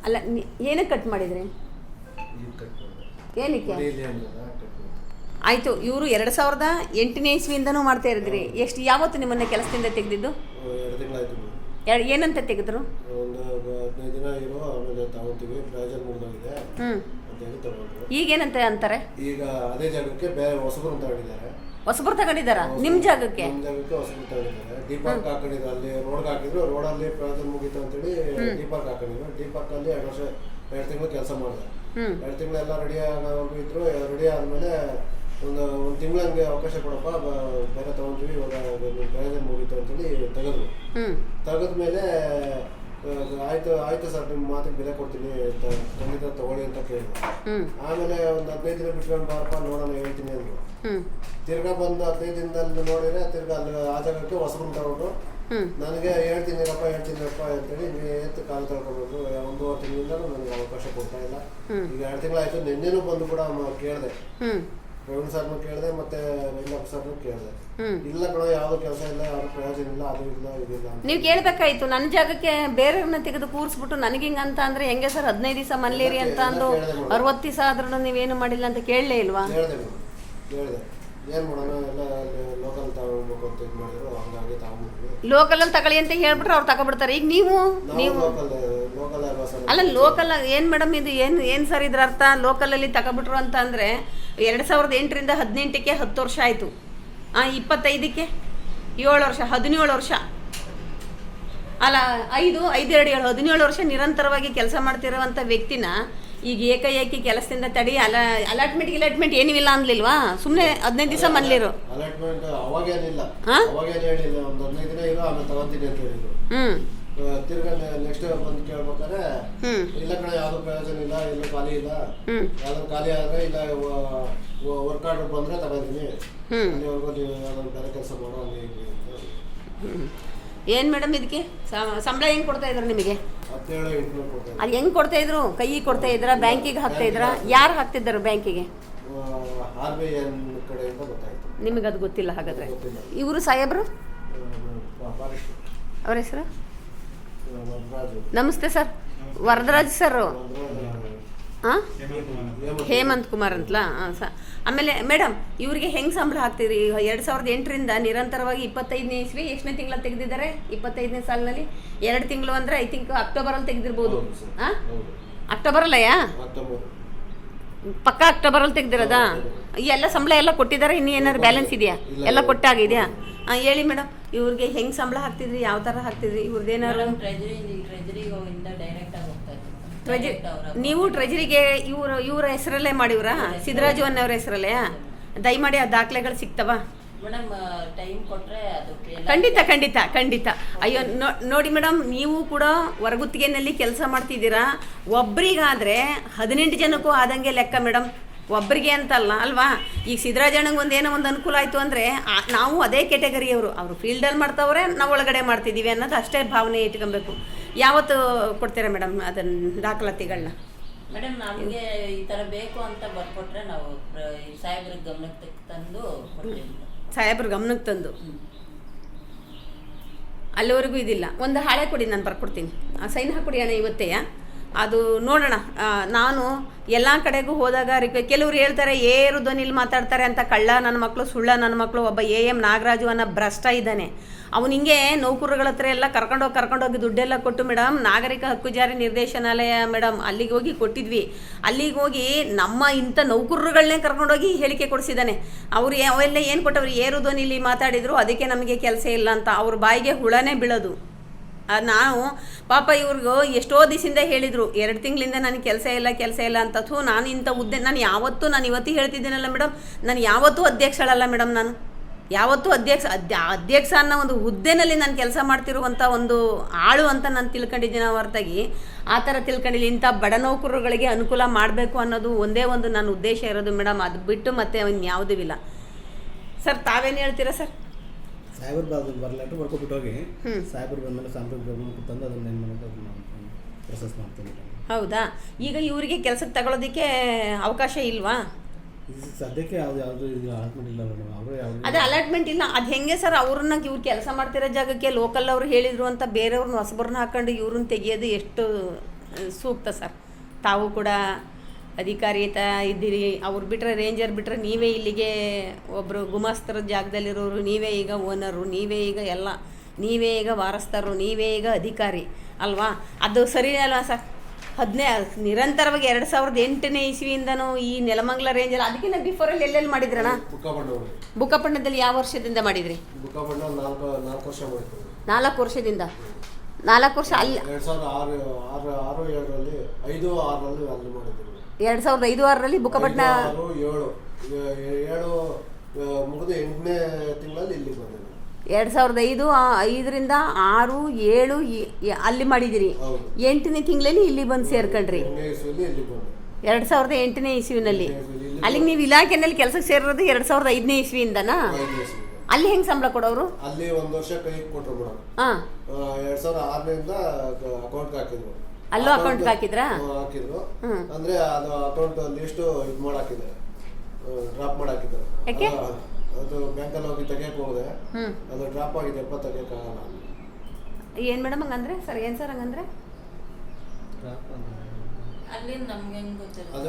ಅಲ್ಲ ಏನಕ್ಕೆ ಕಟ್ ಮಾಡಿದ್ರಿ? ಏನಕ್ಕೆ ಆಯಿತು? ಇವರು 2008ನೇ ಇಸ್ವಿಯಿಂದನೂ ಮಾಡ್ತಾ ಇರಿದ್ರಿ. ಎಷ್ಟು ಯಾವತ್ತು ನಿಮ್ಮನ್ನ ಕೆಲಸದಿಂದ ತೆಗೆದಿದ್ದು? ಏನಂತ ತೆಗೆದ್ರು? ಈಗೇನಂತ ಅಂತಾರೆ? ಈಗ ಅದೇ ಜಾಗಕ್ಕೆ ಬೇರೆ ಹೊಸಬರು ತಗೊಂಡಿದ್ದಾರಾ? ನಿಮ್ಮ ಜಾಗಕ್ಕೆ ಹೊಸಬರು ತಗೊಂಡಿದ್ದಾರೆ. ಡಿಪಾರ್ಕ್ ಹಾಕೊಂಡಿದ್ರು, ಅಲ್ಲಿ ರೋಡ್ ಹಾಕಿದ್ರು, ರೋಡಲ್ಲಿ ಪ್ರಯೋಜನ ಮುಗೀತು ಅಂತೇಳಿ ಡಿಪಾರ್ಕ್ ಹಾಕೊಂಡಿದ್ರು. ಡಿಪಾರ್ಕ್ ಅಲ್ಲಿ 2 ತಿಂಗಳು ಕೆಲಸ ಮಾಡಿದೆ. 2 ತಿಂಗಳೆಲ್ಲ ರೆಡಿ ಇದ್ರು. ರೆಡಿ ಆದ್ಮೇಲೆ ಒಂದು ತಿಂಗಳು ಹಂಗೆ ಅವಕಾಶ ಕೊಡಪ್ಪ, ಬೇರೆ ತಗೊಂತೀವಿ, ಇವಾಗ ಪ್ರಯೋಜನ ಮುಗೀತು ಅಂತೇಳಿ ತೆಗೆದ್ರು. ತೆಗೆದ್ಮೇಲೆ ಆಯ್ತು ಸರ್, ನಿಮ್ಮ ಮಾತಿಗೆ ಬೆಲೆ ಕೊಡ್ತೀನಿ, ಖಂಡಿತ ತಗೊಳ್ಳಿ ಅಂತ ಕೇಳಿದ್ರು. ಆಮೇಲೆ ಒಂದು 15 ದಿನ ಬಿಟ್ಕೊಂಡು ಬಾರಪ್ಪ ನೋಡೋಣ ಹೇಳ್ತೀನಿ ಅಂದ್ರು. ತಿರ್ಗಾ ಬಂದು 15 ದಿನದಲ್ಲಿ ನೋಡಿದ್ರೆ ತಿರ್ಗಾ ಅಲ್ಲಿ ಆ ಜಾಗಕ್ಕೆ ಹೊಸಬರು ತಗೊಂಡು ನನಗೆ ಹೇಳ್ತೀನಿರಪ್ಪ ಅಂತೇಳಿ ಎತ್ತು ಕಾಲು ತಳ್ಕೊಬೋದು. 1.5 ತಿಂಗಳಿಂದ ನನಗೆ ಅವಕಾಶ ಕೊಡ್ತಾ ಇಲ್ಲ. ಈಗ 2 ತಿಂಗಳಾಯ್ತು. ನಿನ್ನೆನೂ ಬಂದು ಕೂಡ ಕೇಳಿದೆ, ಪ್ರವೀಣ್ ಸರ್ನು ಕೇಳಿದೆ, ಮತ್ತೆ ವೈದ್ಯಪ್ಪ ಸರ್ನು ಕೇಳಿದೆ. ಇಲ್ಲ ಕಣ, ಯಾವ್ದು ಕೆಲಸ ಇಲ್ಲ, ಯಾವ್ದು ಪ್ರಯೋಜನ ಇಲ್ಲ, ಅದು ಇಲ್ಲ ಇದಿಲ್ಲ. ನೀವು ಕೇಳ್ಬೇಕಾಯ್ತು. ನನ್ನ ಜಾಗಕ್ಕೆ ಬೇರೆಯವ್ರನ್ನ ತೆಗೆದು ಕೂರಿಸ್ಬಿಟ್ಟು ನನಗೆ ಹಿಂಗಂತ ಅಂದ್ರೆ ಹೆಂಗೆ ಸರ್? 15 ದಿವಸ ಮಲ್ಲೇರಿ ಅಂತ ಅಂದು 60 ದಿವಸ ಆದ್ರೂ ನೀವೇನು ಮಾಡಿಲ್ಲ ಅಂತ ಕೇಳಲೇ ಇಲ್ವಾ? ಕೇಳಿದೆ, ಏನ್ ಮಾಡೋಣ, ಎಲ್ಲ ಲೋಕಲ್ ತಗೋಬೇಕು ಅಂತ ಇದು ಮಾಡಿದ್ರು. ಹಂಗಾಗಿ ತಗೊಂಡ್ಬಿಟ್ವಿ. ಲೋಕಲಲ್ಲಿ ತಗೊಳ್ಳಿ ಅಂತ ಹೇಳ್ಬಿಟ್ರೆ ಅವ್ರು ತಗೊಬಿಡ್ತಾರೆ. ಈಗ ನೀವು ಅಲ್ಲ ಲೋಕಲ್ ಏನ್ ಮೇಡಮ್ ಇದು ಏನ್ ಸರ್ ಇದ್ರ ಅರ್ಥ? ಲೋಕಲಲ್ಲಿ ತಗೊಬಿಟ್ರು ಅಂತ ಅಂದ್ರೆ 2008ರಿಂದ 18ಕ್ಕೆ 10 ವರ್ಷ ಆಯ್ತು. 25ಕ್ಕೆ 7 ವರ್ಷ, 17 ವರ್ಷ ಅಲ್ಲ 17 ವರ್ಷ ನಿರಂತರವಾಗಿ ಕೆಲಸ ಮಾಡ್ತಿರೋವಂಥ ವ್ಯಕ್ತಿನ ಈಗ ಏಕಾಏಕಿ ಕೆಲಸದಿಂದ ತಡಿ ಅಲಾಟ್ಮೆಂಟ್ ಏನೂ ಇಲ್ಲ ಅನ್ಲಿಲ್ವಾ? ಸುಮ್ಮನೆ 15 ದಿವಸ ಮನ್ಲಿರು. ಅಲಾಟ್ಮೆಂಟ್ ಅವಾಗೇನಿಲ್ಲ, ಹೇಳಿಲ್ಲ. ಒಂದು 15 ದಿನ ಇರೋ ಆಮೇಲೆ ತಗೊಂತೀನಿ ಅಂತ ಹೇಳಿದ್ರು. ತಿರ್ಗಾ ನೆಕ್ಸ್ಟ್ ಬಂದು ಕೇಳ್ಬೇಕಾದ್ರೆ ಇಲ್ಲ ಕಡೆ ಯಾವ್ದು ಪ್ರಯೋಜನ ಇಲ್ಲ, ಇಲ್ಲ ಖಾಲಿ ಇಲ್ಲ, ಯಾವ್ದು ಖಾಲಿ ಆದ್ರೆ ಇಲ್ಲ ವರ್ಕ್ ಆರ್ಡರ್ ಬಂದ್ರೆ ತಗೊಂತೀನಿ, ಅಲ್ಲಿವರೆಗೂ ನೀವು ಯಾವ್ದಾದ್ರು ಬೇರೆ ಕೆಲಸ ಮಾಡೋ ಅಲ್ಲಿ ಏನು ಮೇಡಮ್ ಇದಕ್ಕೆ ಸಂಬಳ ಹೆಂಗೆ ಕೊಡ್ತಾ ಇದ್ರು ನಿಮಗೆ? 17,800 ಕೊಡ್ತಾ. ಅದು ಹೆಂಗೆ ಕೊಡ್ತಾ ಇದ್ರು? ಕೈಗೆ ಕೊಡ್ತಾ ಇದ್ರ? ಬ್ಯಾಂಕಿಗೆ ಹಾಕ್ತಾ ಇದ್ರ? ಯಾರು ಹಾಕ್ತಿದ್ದರು ಬ್ಯಾಂಕಿಗೆ? RBI ಕಡೆಯಿಂದ ಗೊತ್ತಾಯ್ತು. ನಿಮಗೆ ಅದು ಗೊತ್ತಿಲ್ಲ ಹಾಗಾದ್ರೆ? ಇವರು ಸಾಹೇಬ್ರು ಅವ್ರ ಹೆಸರು? ನಮಸ್ತೆ ಸರ್, ವರದರಾಜ್ ಸರ್. ಹೇಮಂತ್ ಕುಮಾರ್ ಅಂತಲ. ಆಮೇಲೆ ಮೇಡಮ್ ಇವ್ರಿಗೆ ಹೆಂಗೆ ಸಂಬಳ ಹಾಕ್ತೀರಿ? 2008ರಿಂದ ನಿರಂತರವಾಗಿ 25ನೇ ಇಸ್ವಿ ಎಷ್ಟನೇ ತಿಂಗಳ ತೆಗೆದಿದ್ದಾರೆ? 25ನೇ ಸಾಲಿನಲ್ಲಿ 2 ತಿಂಗಳು ಅಂದರೆ ಐ ಥಿಂಕ್ ಅಕ್ಟೋಬರಲ್ಲಿ ತೆಗೆದಿರ್ಬೋದು. ಅಕ್ಟೋಬರಲ್ಲಯ್ಯ? ಪಕ್ಕ ಅಕ್ಟೋಬರಲ್ಲಿ ತೆಗೆದಿರೋದಾ? ಈ ಎಲ್ಲ ಸಂಬಳ ಎಲ್ಲ ಕೊಟ್ಟಿದ್ದಾರೆ? ಇನ್ನೂ ಏನಾದ್ರು ಬ್ಯಾಲೆನ್ಸ್ ಇದೆಯಾ? ಎಲ್ಲ ಕೊಟ್ಟಾಗಿದೆಯಾ? ಹೇಳಿ ಮೇಡಮ್, ಇವ್ರಿಗೆ ಹೆಂಗೆ ಸಂಬಳ ಹಾಕ್ತಿದ್ರಿ? ಯಾವ ಥರ ಹಾಕ್ತಿದ್ರಿ? ಇವ್ರದ್ದೇನಾದ್ರು ನೀವು ಟ್ರೆಜರಿಗೆ ಇವ್ರ ಹೆಸರಲ್ಲೇ ಮಾಡಿವ್ರಾ? ಸಿದ್ದರಾಜು ಅನ್ನೋರ ಹೆಸರಲ್ಲೇ? ದಯಮಾಡಿ ಆ ದಾಖಲೆಗಳು ಸಿಗ್ತವಾ? ಖಂಡಿತ. ಅಯ್ಯೋ ನೋಡಿ ಮೇಡಮ್, ನೀವು ಕೂಡ ಹೊರಗುತ್ತಿಗೆನಲ್ಲಿ ಕೆಲಸ ಮಾಡ್ತಿದ್ದೀರಾ. ಒಬ್ರಿಗಾದ್ರೆ 18 ಜನಕ್ಕೂ ಆದಂಗೆ ಲೆಕ್ಕ ಮೇಡಮ್, ಒಬ್ಬರಿಗೆ ಅಂತಲ್ಲ ಅಲ್ವಾ? ಈಗ ಸಿದ್ದರಾಜಣ್ಣಂಗೆ ಏನೋ ಒಂದು ಅನುಕೂಲ ಆಯಿತು ಅಂದರೆ ನಾವು ಅದೇ ಕ್ಯಾಟಗರಿಯವರು. ಅವರು ಫೀಲ್ಡಲ್ಲಿ ಮಾಡ್ತಾವ್ರೆ, ನಾವು ಒಳಗಡೆ ಮಾಡ್ತಿದ್ದೀವಿ ಅನ್ನೋದು ಅಷ್ಟೇ ಭಾವನೆ ಇಟ್ಕೊಬೇಕು. ಯಾವತ್ತು ಕೊಡ್ತೀರಾ ಮೇಡಮ್ ಅದನ್ನು ದಾಖಲಾತಿಗಳನ್ನ? ಮೇಡಮ್ ನಮಗೆ ಈ ಥರ ಬೇಕು ಅಂತ ಬರ್ಕೊಟ್ರೆ ನಾವು ಸಾಹೇಬ್ರ ಗಮನಕ್ಕೆ ತಂದು ಕೊಡ್ತೀವಿ. ಸಾಹೇಬ್ರ ಗಮನಕ್ಕೆ ತಂದು ಅಲ್ಲಿವರೆಗೂ ಇದಿಲ್ಲ. ಒಂದು ಹಾಳೆ ಕೊಡಿ, ನಾನು ಬರ್ಕೊಡ್ತೀನಿ. ಸೈನ್ ಹಾಕೊಡಿ ಅಣ್ಣ ಇವತ್ತೆಯ. ಅದು ನೋಡೋಣ. ನಾನು ಎಲ್ಲ ಕಡೆಗೂ ಹೋದಾಗ ಕೆಲವರು ಹೇಳ್ತಾರೆ ಏರು ಧ್ವನಿಲಿ ಮಾತಾಡ್ತಾರೆ ಅಂತ. ಕಳ್ಳ ನನ್ನ ಮಕ್ಕಳು, ಸುಳ್ಳ ನನ್ನ ಮಕ್ಕಳು. ಒಬ್ಬ AM ನಾಗರಾಜು ಅನ್ನೋ ಭ್ರಷ್ಟ ಇದ್ದಾನೆ. ಅವನು ಹಿಂಗೆ ನೌಕರಗಳ ಹತ್ರ ಎಲ್ಲ ಕರ್ಕೊಂಡೋಗಿ ದುಡ್ಡೆಲ್ಲ ಕೊಟ್ಟು ಮೇಡಮ್, ನಾಗರಿಕ ಹಕ್ಕು ಜಾರಿ ನಿರ್ದೇಶನಾಲಯ ಮೇಡಮ್ ಅಲ್ಲಿಗೆ ಹೋಗಿ ಕೊಟ್ಟಿದ್ವಿ. ಅಲ್ಲಿಗೆ ಹೋಗಿ ನಮ್ಮ ಇಂಥ ನೌಕರರುಗಳನ್ನೇ ಕರ್ಕೊಂಡೋಗಿ ಹೇಳಿಕೆ ಕೊಡಿಸಿದ್ದಾನೆ. ಅವರು ಅವೆಲ್ಲ ಏನು ಕೊಟ್ಟವ್ರು? ಏರು ಧ್ವನಿಲಿ ಮಾತಾಡಿದ್ರು, ಅದಕ್ಕೆ ನಮಗೆ ಕೆಲಸ ಇಲ್ಲ ಅಂತ. ಅವ್ರ ಬಾಯಿಗೆ ಹುಳನೇ ಬೀಳೋದು. ನಾವು ಪಾಪ ಇವ್ರಿಗೂ ಎಷ್ಟೋ ದಿವಸದಿಂದ ಹೇಳಿದರು, 2 ತಿಂಗಳಿಂದ ನನಗೆ ಕೆಲಸ ಇಲ್ಲ ಅಂತ. ನಾನು ಇಂಥ ಹುದ್ದೆ ನಾನು ಇವತ್ತು ಹೇಳ್ತಿದ್ದೀನಲ್ಲ ಮೇಡಮ್, ನಾನು ಯಾವತ್ತೂ ಅಧ್ಯಕ್ಷಳಲ್ಲ ಮೇಡಮ್. ನಾನು ಯಾವತ್ತೂ ಅಧ್ಯಕ್ಷ ಅನ್ನೋ ಒಂದು ಹುದ್ದೆನಲ್ಲಿ ನಾನು ಕೆಲಸ ಮಾಡ್ತಿರುವಂಥ ಒಂದು ಆಳು ಅಂತ ನಾನು ತಿಳ್ಕೊಂಡಿದ್ದೀನಿ. ಹೊರತಾಗಿ ಆ ಥರ ತಿಳ್ಕೊಂಡಿಲ್ಲ. ಇಂಥ ಬಡ ನೌಕರರುಗಳಿಗೆ ಅನುಕೂಲ ಮಾಡಬೇಕು ಅನ್ನೋದು ಒಂದೇ ಒಂದು ನನ್ನ ಉದ್ದೇಶ ಇರೋದು ಮೇಡಮ್. ಅದು ಬಿಟ್ಟು ಮತ್ತೆ ಇನ್ಯಾವುದೂ ಇಲ್ಲ ಸರ್. ತಾವೇನು ಹೇಳ್ತೀರಾ ಸರ್? ಸಾಹೇಬ್ರು ಬರ್ಲಾಟು ಬರ್ಕೊಬಿಟ್ಟು ಹೋಗಿ ಸಾಹೇಬ್ರು ಬಂದಮೇಲೆ ಸಾಂಪ್ರದಾಯಿಕ ಗಮನಕ್ಕೆ ತಂದು ಅದನ್ನ ಏನು ಮಾಡೋದು ಪ್ರೊಸೆಸ್ ಮಾಡ್ತೀನಿ. ಹೌದಾ? ಈಗ ಇವರಿಗೆ ಕೆಲಸಕ್ಕೆ ತಗೊಳ್ಳೋದಕ್ಕೆ ಅವಕಾಶ ಇಲ್ವಾ? ಸದ್ಯಕ್ಕೆ ಯಾವುದು ಅಲಾಟ್ಮೆಂಟ್ ಇಲ್ಲ ಮೇಡಮ್. ಅವರು ಅದೇ ಅಲಾಟ್ಮೆಂಟ್ ಇಲ್ಲ. ಅದು ಹೆಂಗೆ ಸರ್? ಅವ್ರನ್ನ ಇವ್ರು ಕೆಲಸ ಮಾಡ್ತಿರೋ ಜಾಗಕ್ಕೆ ಲೋಕಲ್ ಅವರು ಹೇಳಿದ್ರು ಅಂತ ಬೇರೆಯವ್ರನ್ನ ಹೊಸಬರನ್ನ ಹಾಕೊಂಡು ಇವ್ರನ್ನ ತೆಗಿಯೋದು ಎಷ್ಟು ಸೂಕ್ತ ಸರ್. ತಾವು ಕೂಡ ಅಧಿಕಾರಿತ ಇದ್ದೀರಿ, ಅವ್ರು ಬಿಟ್ಟರೆ ರೇಂಜರ್ ಬಿಟ್ಟರೆ ನೀವೇ ಇಲ್ಲಿಗೆ ಒಬ್ಬರು ಗುಮಾಸ್ತರ ಜಾಗದಲ್ಲಿರೋರು, ನೀವೇ ಈಗ ಓನರು, ನೀವೇ ಈಗ ಎಲ್ಲ, ನೀವೇ ಈಗ ವಾರಸ್ತರು, ನೀವೇ ಈಗ ಅಧಿಕಾರಿ ಅಲ್ವಾ? ಅದು ಸರಿ ಅಲ್ವಾ ಸರ್? ನಿರಂತರವಾಗಿ 2008ನೇ ಇಸ್ವಿಯಿಂದನೂ ಈ ನೆಲಮಂಗಲ ರೇಂಜಲ್ಲಿ, ಅದಕ್ಕಿಂತ ಬಿಫೋರಲ್ಲಿ ಎಲ್ಲೆಲ್ಲಿ ಮಾಡಿದ್ರಣ್ಣ? ಬುಕ್ಕಪಟ್ಟಣದಲ್ಲಿ ಯಾವ ವರ್ಷದಿಂದ ಮಾಡಿದ್ರಿ? ಬುಕ್ಕಪಟ್ಟಣ 4 ವರ್ಷ ಮಾಡಿದ್ವಿ. 4 ವರ್ಷದಿಂದ? 4 ವರ್ಷ ಅಲ್ಲಿ 2006-7ರಲ್ಲಿ 5-6ರಲ್ಲಿ ಅಲ್ಲಿ ಮಾಡಿದ್ವಿ. 2005-6ರಲ್ಲಿ ಬುಕ್ಕಪಟ್ಟಣ 7 ಮುಗಿದು 8ನೇ ತಿಂಗಳಲ್ಲಿ ಇಲ್ಲಿ ಬಂದೆ. 2005-5ರಿಂದ 6-7 ಅಲ್ಲಿ ಮಾಡಿದಿರಿ. 8ನೇ ತಿಂಗಳಲ್ಲಿ ಇಲ್ಲಿ ಬಂದು ಸೇರ್ಕೊಂಡ್ರಿ 2008ನೇ ಇಸ್ವಿನಲ್ಲಿ. ಅಲ್ಲಿಗೆ ನೀವು ಇಲಾಖೆನಲ್ಲಿ ಕೆಲಸಕ್ಕೆ ಸೇರಿರೋದು 2005ನೇ ಇಸ್ವಿಯಿಂದನಾ? ಅಲ್ಲಿ ಹೆಂಗೆ ಸಂಬಳ ಕೊಡೋರು? ಅಲ್ಲಿ 1 ವರ್ಷ ಕೈ ಕೊಟ್ಟರು ಮೇಡಮ್. 2006ರಿಂದ ಅಕೌಂಟ್ಗೆ ಹಾಕಿದ್ರು. ಅಲ್ಲೂ ಅಕೌಂಟ್ಗೆ ಹಾಕಿದ್ರಾ? ಹಾಕಿದ್ರು. ಅಂದ್ರೆ ಅದು ಅಕೌಂಟ್ ಲಿಸ್ಟ್ ಇದು ಮಾಡಾಕಿದ್ದಾರೆ, ಡ್ರಾಪ್ ಮಾಡಾಕಿದ್ದಾರೆ. ಯಾಕೆ? ಅದು ಬ್ಯಾಂಕಲ್ಲಿ ಹೋಗಿ ತೆಗಿಯಕ್ಕೆ ಹೋಗಿದೆ, ಅದು ಡ್ರಾಪ್ ಆಗಿದೆ, ತೆಗಿಯಕ್ಕಾಗಲ್ಲ. ಏನು ಮೇಡಮ್ ಹಂಗಂದ್ರೆ ಸರ್? ಏನು ಸರ್ ಹಂಗಂದ್ರೆ? ಅಲ್ಲಿ ನಮ್ಗೆ ಹೆಂಗ್ ಗೊತ್ತಿಲ್ಲ, ಅದು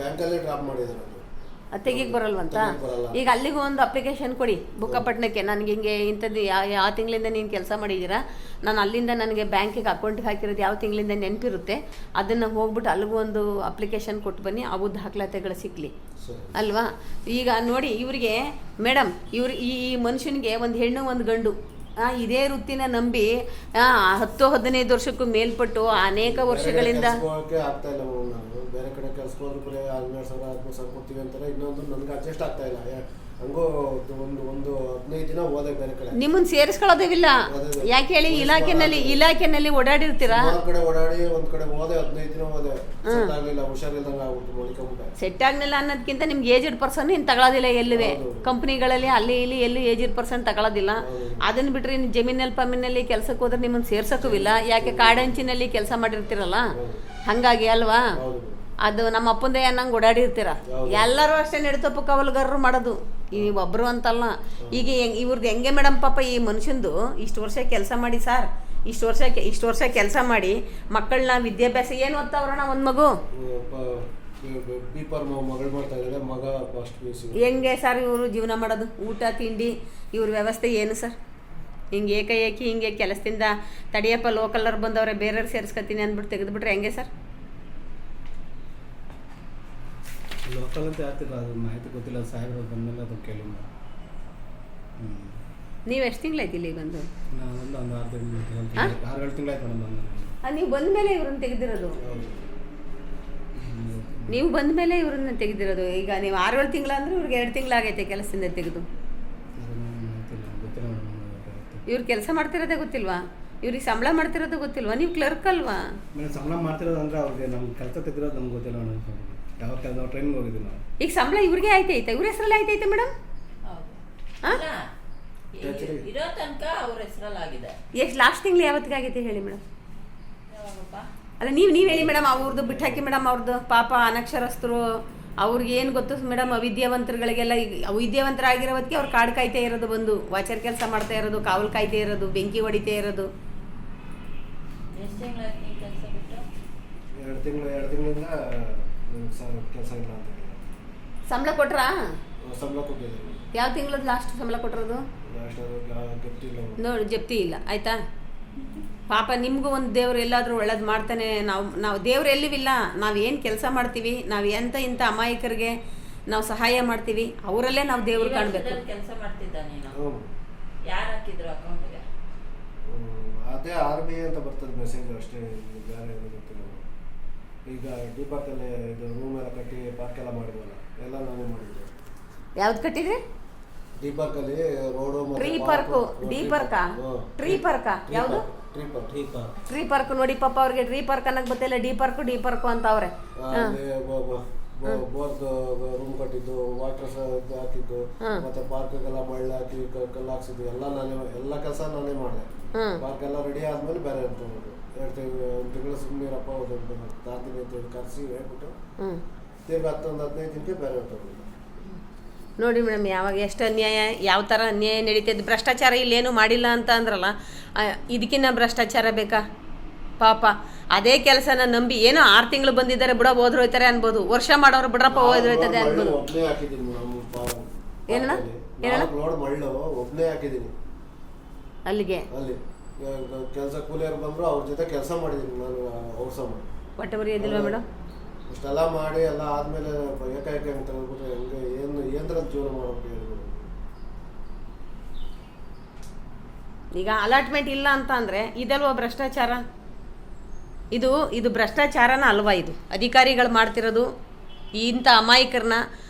ಬ್ಯಾಂಕಲ್ಲೇ ಡ್ರಾಪ್ ಮಾಡಿದ್ದಾರೆ. ಅದು ತೆಗಿಯಕ್ಕೆ ಬರಲ್ವಂತ? ಈಗ ಅಲ್ಲಿಗೂ ಒಂದು ಅಪ್ಲಿಕೇಶನ್ ಕೊಡಿ ಬುಕ್ಕಪಟ್ಟಣಕ್ಕೆ, ನನಗೆ ಹಿಂಗೆ ಇಂಥದ್ದು ಯಾವ ತಿಂಗಳಿಂದ ನೀನು ಕೆಲಸ ಮಾಡಿದ್ದೀರಾ, ನಾನು ಅಲ್ಲಿಂದ ನನಗೆ ಬ್ಯಾಂಕಿಗೆ ಅಕೌಂಟಿಗೆ ಹಾಕಿರೋದು ಯಾವ ತಿಂಗಳಿಂದ ನೆನಪಿರುತ್ತೆ, ಅದನ್ನು ಹೋಗ್ಬಿಟ್ಟು ಅಲ್ಲಿಗೂ ಒಂದು ಅಪ್ಲಿಕೇಶನ್ ಕೊಟ್ಟು ಬನ್ನಿ, ಅವು ದಾಖಲಾತಿಗಳು ಸಿಕ್ಕಲಿ ಅಲ್ವಾ? ಈಗ ನೋಡಿ ಇವರಿಗೆ ಮೇಡಮ್, ಈ ಮನುಷ್ಯನಿಗೆ ಒಂದು ಹೆಣ್ಣು ಒಂದು ಗಂಡು ಇದೇ ವೃತ್ತಿನ ನಂಬಿ 10-15 ವರ್ಷಕ್ಕೂ ಮೇಲ್ಪಟ್ಟು ಅನೇಕ ವರ್ಷಗಳಿಂದ ಆಗ್ತಾ ಇಲ್ಲ. ನಾನು ಬೇರೆ ಕಡೆ ಕೆಲಸಕ್ಕೆ ಹೋದ್ರೆ ಬರೀ 12,000-13,000 ಕೊಡ್ತೀವಿ ಅಂತಾರೆ. ಇನ್ನೊಂದು ನನಗೆ ಅಡ್ಜಸ್ಟ್ ಆಗ್ತಾ ಇಲ್ಲ. ಹಂಗೂ ಒಂದು 15 ದಿನ ಹೋದೆ ಬೇರೆ ಕಡೆ. ನಿಮ್ಮನ್ನ ಸೇರಿಸ್ಕೊಳ್ಳೋದಿಲ್ಲ ಯಾಕೆ ಹೇಳಿ? ಇಲಾಖೆನಲ್ಲಿ ಓಡಾಡಿರ್ತೀರಾ? ಕಡೆ ಓಡಾಡಿ ಒಂದ್ ಕಡೆ ಹೋದೆ, 15 ದಿನ ಹೋದೆ, ಸೆಟ್ ಆಗ್ಲಿಲ್ಲ, ಹುಷಾರಿಲ್ದಂಗ ಆಗ್ಬಿಟ್ಟು ಮಲಿಕೊಂಡ್ಬಿಟ್ಟೆ. ಸೆಟ್ ಆಗ್ಲಿಲ್ಲ ಅನ್ನೋದಕ್ಕಿಂತ ನಿಮ್ಗೆ ಏಜ್ಡ್ ಪರ್ಸನ್ ಇನ್ನು ತಗೊಳ್ಳೋದಿಲ್ಲ ಎಲ್ಲಿವೆ ಕಂಪ್ನಿಗಳಲ್ಲಿ, ಅಲ್ಲಿ ಇಲ್ಲಿ ಎಲ್ಲಿ ಏಜ್ಡ್ ಪರ್ಸನ್ ತಗೊಳ್ಳೋದಿಲ್ಲ. ಅದನ್ನ ಬಿಟ್ರೆ ಇನ್ನು ಜಮೀನಲ್ಲಿ ಪಮೀನಲ್ಲಿ ಕೆಲಸಕ್ಕೆ ಹೋದ್ರೆ ನಿಮ್ಮನ್ನ ಸೇರ್ಸಕ್ಕೂ ಇಲ್ಲ. ಯಾಕೆ? ಕಾಡಂಚಿನಲ್ಲಿ ಕೆಲಸ ಮಾಡಿರ್ತೀರಲ್ಲ, ಹಂಗಾಗಿ ಅಲ್ವಾ? ಅದು ನಮ್ಮ ಅಪ್ಪಂದೇ ಅನ್ನಂಗೆ ಓಡಾಡಿರ್ತೀರ. ಎಲ್ಲರೂ ಅಷ್ಟೇ ನಡೀತಪ್ಪ ಕವಲ್ಗಾರರು ಮಾಡೋದು, ಈ ಒಬ್ಬರು ಅಂತಲ್ಲ. ಈಗ ಇವ್ರದ್ದು ಹೆಂಗೆ ಮೇಡಮ್, ಪಾಪ ಈ ಮನುಷ್ಯಂದು ಇಷ್ಟು ವರ್ಷ ಕೆಲಸ ಮಾಡಿ ಸರ್, ಇಷ್ಟು ವರ್ಷ ಕೆಲಸ ಮಾಡಿ ಮಕ್ಕಳನ್ನ ವಿದ್ಯಾಭ್ಯಾಸ ಏನು ಓದ್ತಾವ್ರಣ? ಒಂದು ಮಗು ಮಗಳು ಮಾಡ್ತಾ ಇದ್ದಾರೆ, ಮಗ ಫಸ್ಟ್ PUC. ಹೆಂಗೆ ಸರ್ ಇವರು ಜೀವನ ಮಾಡೋದು? ಊಟ ತಿಂಡಿ ಇವ್ರ ವ್ಯವಸ್ಥೆ ಏನು ಸರ್? ಹಿಂಗೆ ಏಕಾಏಕಿ ಹಿಂಗೆ ಕೆಲಸದಿಂದ ತಡಿಯಪ್ಪ ಲೋಕಲ್ಲರು ಬಂದವ್ರೆ ಬೇರೆಯವ್ರು ಸೇರಿಸ್ಕೊತೀನಿ ಅಂದ್ಬಿಟ್ಟು ತೆಗೆದುಬಿಟ್ರೆ ಹೆಂಗೆ ಸರ್? ಲೋಕಲ್ ಅಂತ ಹೇಳ್ತಿಲ್ಲ, ಅದು ಮಾಹಿತಿ ಗೊತ್ತಿಲ್ಲ. ಸಾಹೇಬ್ರು ಬಂದಮೇಲೆ ಅದು ಕೇಳಿ. ನೀವು ಎಷ್ಟು ತಿಂಗಳಾಯ್ತು ಇಲ್ಲಿ ಬಂದು? ನಾನು ಒಂದು 6-7 ತಿಂಗಳಾಯ್ತು ಮೇಡಮ್ ಬಂದು. ನೀವು ಬಂದ ಮೇಲೆ ಇವ್ರನ್ನ ತೆಗೆದಿರೋದು? ನೀವು ಬಂದ ಮೇಲೆ ಇವ್ರನ್ನ ತೆಗೆದಿರೋದು? ಈಗ ನೀವು 6-7 ತಿಂಗಳ ಅಂದರೆ ಇವ್ರಿಗೆ 2 ತಿಂಗಳಾಗೈತೆ ಕೆಲಸದಿಂದ ತೆಗೆದು. ಇವ್ರು ಕೆಲಸ ಮಾಡ್ತಿರೋದೇ ಗೊತ್ತಿಲ್ವಾ? ಇವ್ರಿಗೆ ಸಂಬಳ ಮಾಡ್ತಿರೋದು ಗೊತ್ತಿಲ್ವಾ? ನೀವು ಕ್ಲರ್ಕ್ ಅಲ್ವಾ? ಸಂಬಳ ಮಾಡ್ತಿರೋದು ಅಂದರೆ ಅವ್ರಿಗೆ ನಮ್ಗೆ ಕೆಲಸ ತೆಗೆದಿರೋದು ನಮ್ಗೆ ಗೊತ್ತಿಲ್ಲ ಮೇಡಮ್. ಯಾವ ಕೆಲಸ ನಾವು ಟ್ರೈನಿಂಗ್ ಹೋಗಿದ್ದೀವಿ ನಾವು. ಈಗ ಸಂಬಳ ಇವ್ರಿಗೆ ಆಯ್ತೈತೆ? ಇವ್ರ ಹೆಸರಲ್ಲಿ ಆಯ್ತೈತೆ ಮೇಡಮ್? ಇರೋ ತನಕ ಅವ್ರ ಹೆಸರಲ್ಲಿ ಆಗಿದೆ. ಎಷ್ಟು ಲಾಸ್ಟ್ ತಿಂಗಳು ಯಾವತ್ತಿಗೆ ಆಗೈತೆ ಹೇಳಿ ಮೇಡಮ್? ಅಲ್ಲ ನೀವು ಹೇಳಿ ಮೇಡಮ್. ಅವ್ರದ್ದು ಬಿಟ್ಟು ಹಾಕಿ ಮೇಡಮ್. ಅವ್ರದ್ದು ಪಾಪ ಅನಕ್ಷರಸ್ಥರು, ಅವ್ರಿಗೆ ಏನು ಗೊತ್ತು ಮೇಡಮ್? ಅವಿದ್ಯಾವಂತರುಗಳಿಗೆಲ್ಲ ಅವಿದ್ಯಾವಂತರಾಗಿರೋ ಹೊತ್ತಿಗೆ ಅವ್ರು ಕಾಡು ಕಾಯ್ತಾ ಇರೋದು, ಬಂದು ವಾಚರ್ ಕೆಲಸ ಮಾಡ್ತಾ ಇರೋದು, ಕಾವಲು ಕಾಯ್ತಾ ಇರೋದು, ಬೆಂಕಿ ಹೊಡಿತಾ ಇರೋದು. ಎಷ್ಟು ತಿಂಗಳಾಯ್ತು ನೀವು ಕೆಲಸ ಬಿಟ್ಟು? 2 ತಿಂಗಳಿಂದ ಕೆಲಸ ಇಲ್ಲ ಅಂತ ಹೇಳಿ. ಸಂಬಳ ಕೊಟ್ರಾ? ಸಂಬಳ ಕೊಟ್ಟಿದ್ದೀವಿ. ಯಾವ ತಿಂಗಳದ್ದು ಲಾಸ್ಟ್ ಸಂಬಳ ಕೊಟ್ಟಿರೋದು? ನೋಡಿ ಜಪ್ತಿ ಇಲ್ಲ ಆಯ್ತಾ? ಪಾಪ ನಿಮಗೂ ಒಂದು ದೇವ್ರು ಎಲ್ಲಾದರೂ ಒಳ್ಳೇದು ಮಾಡ್ತಾನೆ. ನಾವು ದೇವ್ರು ಎಲ್ಲಿವಿಲ್ಲ. ನಾವು ಏನು ಕೆಲಸ ಮಾಡ್ತೀವಿ, ನಾವು ಇಂಥ ಅಮಾಯಕರಿಗೆ ನಾವು ಸಹಾಯ ಮಾಡ್ತೀವಿ, ಅವರಲ್ಲೇ ನಾವು ದೇವ್ರು ಕಾಣಬೇಕು. ಕೆಲಸ ಮಾಡ್ತಿದ್ದ ನೀನು? ಯಾರು ಹಾಕಿದ್ರು ಅಕೌಂಟ್ಗೆ? ಅದೇ RBI ಅಂತ ಬರ್ತದೆ ಮೆಸೇಜ್ ಅಷ್ಟೇ, ಬೇರೆ ಏನು ಗೊತ್ತಿಲ್ಲ. ಈಗ ಡಿ ಪಾರ್ಕಲ್ಲಿ ಇದು ರೂಮ್ ಎಲ್ಲ ಕಟ್ಟಿ ಪಾರ್ಕ್ ಎಲ್ಲ ಮಾಡಿದ್ವಲ್ಲ, ಎಲ್ಲ ನಾನೇ ಮಾಡಿದ್ದೆ. ಯಾವ್ದು ಕಟ್ಟಿದ್ರಿ? ಡಿ ಪಾರ್ಕಲ್ಲಿ ರೋಡು ಟ್ರೀ ಪಾರ್ಕು. ಡಿ ಪಾರ್ಕಾ? ಟ್ರೀ ಪಾರ್ಕಾ? ಯಾವುದು? Tree park. ನೋಡಿ ಪಾಪ ಅವ್ರಿಗೆ ಟ್ರೀ ಪಾರ್ಕ್ ಅನ್ನಕ್ ಗೊತ್ತಿಲ್ಲ, ಡಿ ಪಾರ್ಕು ಅಂತ ಅವ್ರೆ. ಬೋರ್ಡ್ ರೂಮ್ ಕಟ್ಟಿದ್ದು, ವಾಟರ್ ಹಾಕಿದ್ದು, ಮತ್ತೆ ಪಾರ್ಕ್ಗೆಲ್ಲ ಮಳ್ಳಿ ಹಾಕಿ ಕಲ್ಲು ಹಾಕ್ಸಿದ್ದು ಎಲ್ಲ ಕೆಲಸ ನಾನೇ ಮಾಡಿದೆ. ಪಾರ್ಕ್ ಎಲ್ಲ ರೆಡಿ ಆದ್ಮೇಲೆ ಬೇರೆ ತಗೊಂಡು 2 ತಿಂಗಳು ಸುಮ್ಮನಿರಪ್ಪ ತಾಂತೀನಿ ಅಂತ ಕರೆಸಿ ಹೇಳ್ಬಿಟ್ಟು ತಿರ್ಗಿ 10-15 ದಿನಕ್ಕೆ ಬೇರೆ ತಗೊಂಡು. ನೋಡಿ ಮೇಡಮ್, ಯಾವಾಗ ಎಷ್ಟು ಅನ್ಯಾಯ, ಯಾವ ಥರ ಅನ್ಯಾಯ ನಡೀತದೆ. ಭ್ರಷ್ಟಾಚಾರ ಇಲ್ಲೇನು ಮಾಡಿಲ್ಲ ಅಂತ ಅಂದ್ರಲ್ಲ, ಇದಕ್ಕಿನ್ನ ಭ್ರಷ್ಟಾಚಾರ ಬೇಕಾ? ಪಾಪ ಅದೇ ಕೆಲಸನ ನಂಬಿ ಏನೋ 6 ತಿಂಗಳು ಬಂದಿದ್ದಾರೆ ಬಿಡ ಹೋದ್ರು ಹೋಯ್ತಾರೆ ಅನ್ಬೋದು, ವರ್ಷ ಮಾಡೋರು ಬಿಡ್ರಪ್ಪ ಹೋದ್ರು ಹೋಯ್ತದೆ ಅನ್ಬೋದು. ಒಬ್ಬನೇ ಹಾಕಿದ್ದೀನಿ ಏನಣ್ಣ ಏನಣ್ಣ ಲೋಡ್ ಮಳ್ಳು ಒಬ್ಬನೇ ಹಾಕಿದ್ದೀನಿ ಅಲ್ಲಿಗೆ ಅಲ್ಲಿ ಕೆಲಸ ಕೂಲಿಯರು ಬಂದ್ರು ಅವ್ರ ಜೊತೆ ಕೆಲಸ ಮಾಡಿದ್ದೀನಿ ನಾನು ಔಷಧ ಮಾಡಿ. ಹೊಟ್ಟೆ ಬರೀ ಎದಿಲ್ವಾ ಮೇಡಮ್? ಇಷ್ಟೆಲ್ಲ ಮಾಡಿ ಎಲ್ಲ ಆದ್ಮೇಲೆ ಏಕಾಏಕ ಅಂತ ಹೇಳ್ಬಿಟ್ರೆ ಹೆಂಗೆ ಏನ್ರ ಜೀವನ ಮಾಡ್ಬೇಕು ಹೇಳ್ಬೋದು. ಈಗ ಅಲಾಟ್ಮೆಂಟ್ ಇಲ್ಲ ಅಂತ ಅಂದರೆ ಇದಲ್ವ ಭ್ರಷ್ಟಾಚಾರ? ಇದು ಭ್ರಷ್ಟಾಚಾರನ ಅಲ್ವಾ? ಇದು ಅಧಿಕಾರಿಗಳು ಮಾಡ್ತಿರೋದು, ಇಂಥ ಅಮಾಯಕರನ್ನ